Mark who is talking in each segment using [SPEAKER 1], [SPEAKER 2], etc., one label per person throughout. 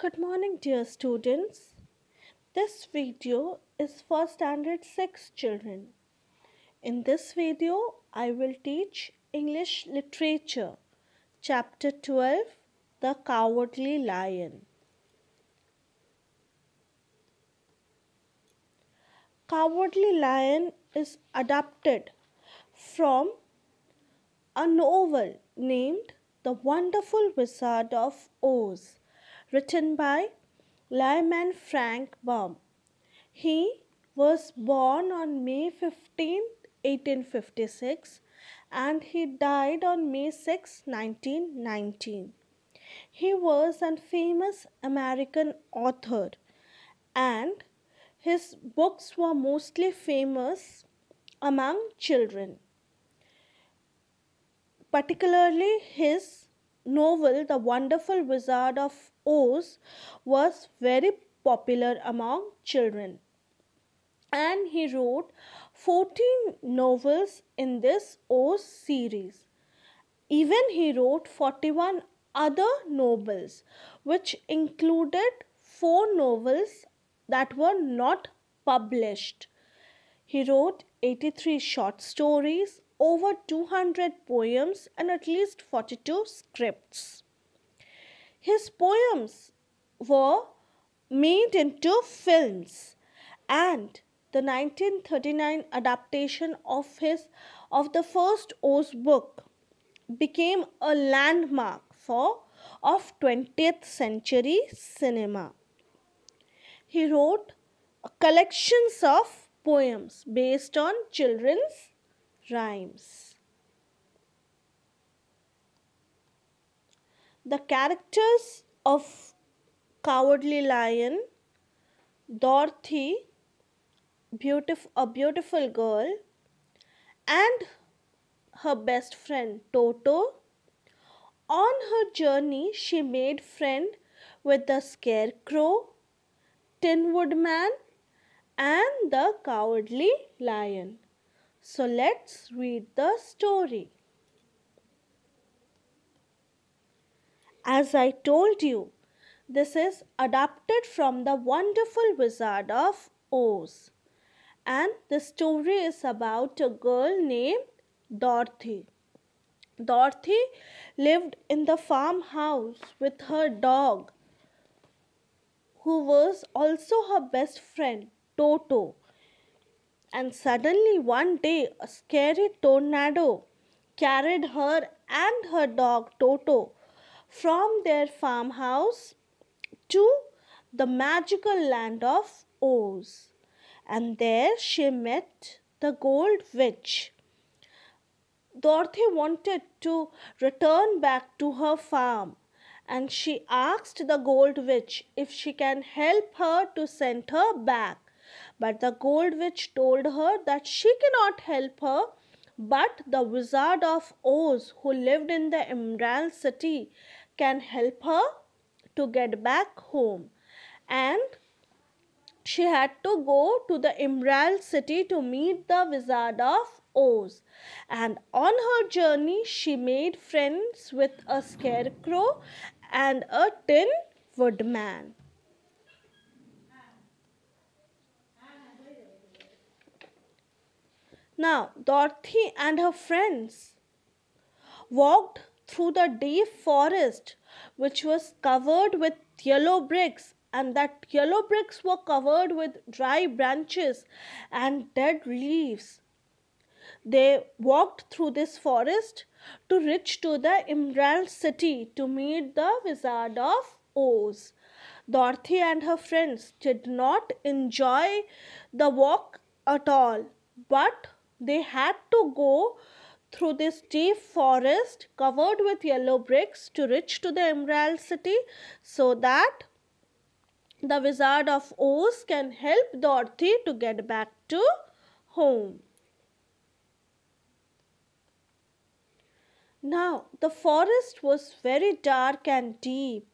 [SPEAKER 1] Good morning, dear students. This video is for Standard 6 children. In this video, I will teach English Literature, Chapter 12, The Cowardly Lion. Cowardly Lion is adapted from a novel named The Wonderful Wizard of Oz, written by Lyman Frank Baum. He was born on May 15, 1856, and he died on May 6, 1919. He was a famous American author, and his books were mostly famous among children. Particularly his novel The Wonderful Wizard of Oz was very popular among children, and he wrote 14 novels in this Oz series. Even he wrote 41 other novels, which included 4 novels that were not published. He wrote 83 short stories, over 200 poems, and at least 42 scripts. His poems were made into films, and the 1939 adaptation of the first Oz book became a landmark of 20th century cinema. He wrote collections of poems based on children's rhymes. The characters of Cowardly Lion: Dorothy, a beautiful girl, and her best friend Toto. On her journey, she made friend with the Scarecrow, Tin Woodman, and the Cowardly Lion. So let's read the story. As I told you, this is adapted from The Wonderful Wizard of Oz, and the story is about a girl named Dorothy. Dorothy lived in the farmhouse with her dog, who was also her best friend, Toto. And suddenly one day, a scary tornado carried her and her dog Toto from their farmhouse to the magical land of Oz. And there she met the Gold Witch. Dorothy wanted to return back to her farm, and she asked the Gold Witch if she can help her to send her back. But the Gold Witch told her that she cannot help her, but the Wizard of Oz, who lived in the Emerald City, can help her to get back home. And she had to go to the Emerald City to meet the Wizard of Oz. And on her journey, she made friends with a Scarecrow and a Tin Woodman. Now, Dorothy and her friends walked through the deep forest, which was covered with yellow bricks, and that yellow bricks were covered with dry branches and dead leaves. They walked through this forest to reach to the Emerald City to meet the Wizard of Oz. Dorothy and her friends did not enjoy the walk at all, but they had to go through this deep forest covered with yellow bricks to reach to the Emerald City, so that the Wizard of Oz can help Dorothy to get back to home. Now, the forest was very dark and deep,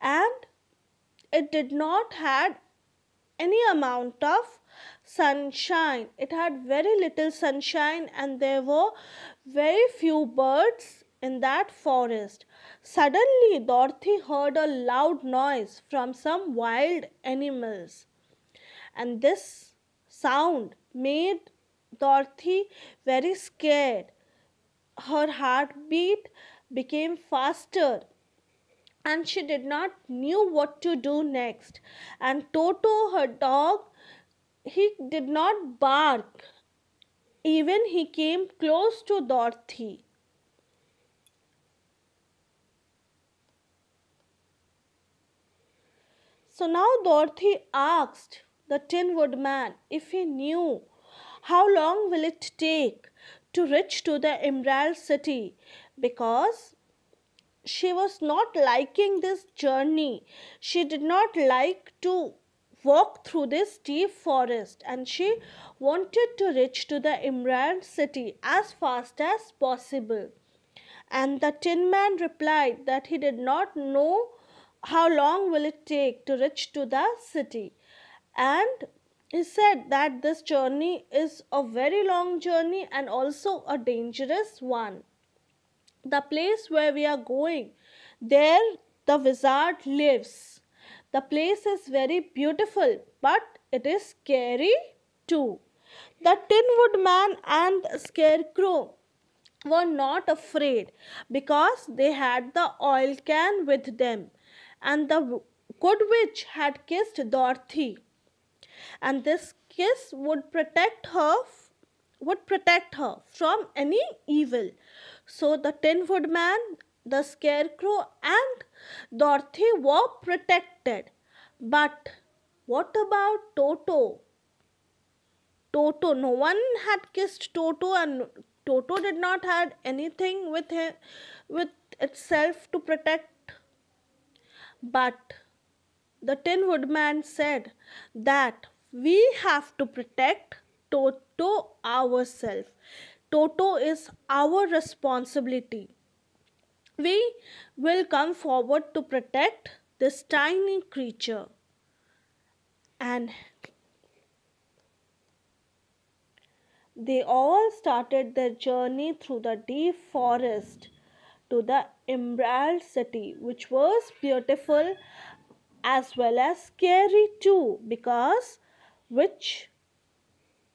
[SPEAKER 1] and it did not had any amount of sunshine. It had very little sunshine, and there were very few birds in that forest. Suddenly, Dorothy heard a loud noise from some wild animals, and this sound made Dorothy very scared. Her heartbeat became faster and she did not knew what to do next. And Toto, her dog, he did not bark. Even he came close to Dorothy. So now Dorothy asked the Tin Woodman if he knew how long will it take to reach to the Emerald City, because she was not liking this journey. She did not like to walk through this deep forest, and she wanted to reach to the Emerald City as fast as possible. And the Tin Man replied that he did not know how long will it take to reach to the city. And he said that this journey is a very long journey and also a dangerous one. The place where we are going, there the wizard lives. The place is very beautiful, but it is scary too. The Tin Woodman and the Scarecrow were not afraid because they had the oil can with them, and the good witch had kissed Dorothy, and this kiss would protect her from any evil. So the Tin Woodman, the Scarecrow, and Dorothy were protected. But what about Toto? Toto, no one had kissed Toto, and Toto did not had anything with him, with itself to protect. But the Tin Woodman said that we have to protect Toto ourselves. Toto is our responsibility. We will come forward to protect this tiny creature. And they all started their journey through the deep forest to the Emerald City, which was beautiful as well as scary too, because which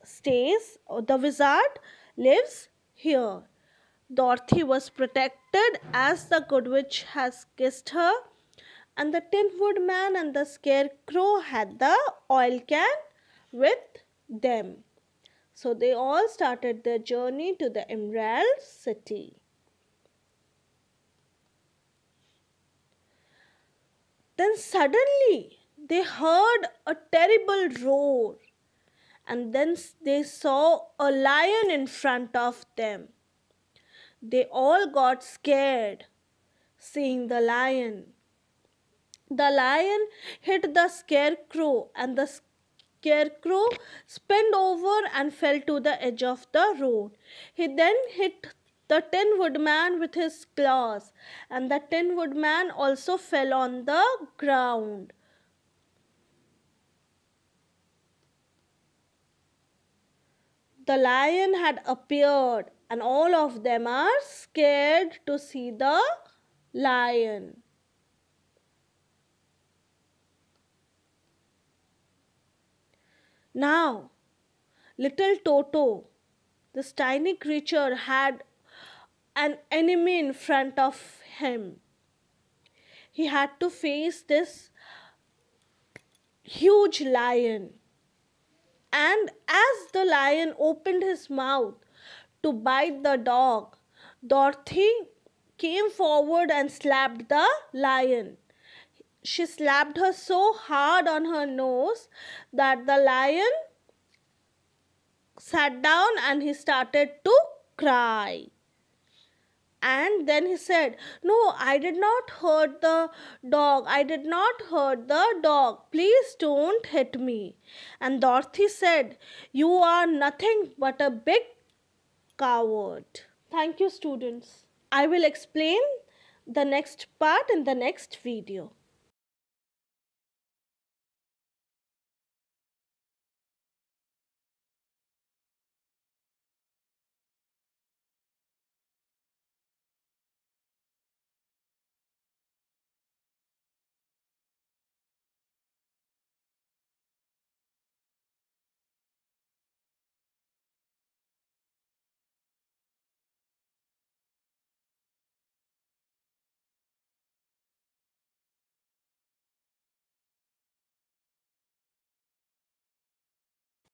[SPEAKER 1] stays, the wizard lives here. Dorothy was protected as the good witch has kissed her, and the Tin Woodman and the Scarecrow had the oil can with them. So they all started their journey to the Emerald City. Then suddenly they heard a terrible roar, and then they saw a lion in front of them. They all got scared seeing the lion. The lion hit the Scarecrow, and the Scarecrow spun over and fell to the edge of the road. He then hit the Tin Woodman with his claws, and the Tin Woodman also fell on the ground. The lion had appeared, and all of them are scared to see the lion. Now, little Toto, this tiny creature, had an enemy in front of him. He had to face this huge lion. And as the lion opened his mouth to bite the dog, Dorothy came forward and slapped the lion. She slapped her so hard on her nose that the lion sat down and he started to cry. And then he said, "No, I did not hurt the dog. I did not hurt the dog. Please don't hit me." And Dorothy said, "You are nothing but a big coward." Thank you, students. I will explain the next part in the next video.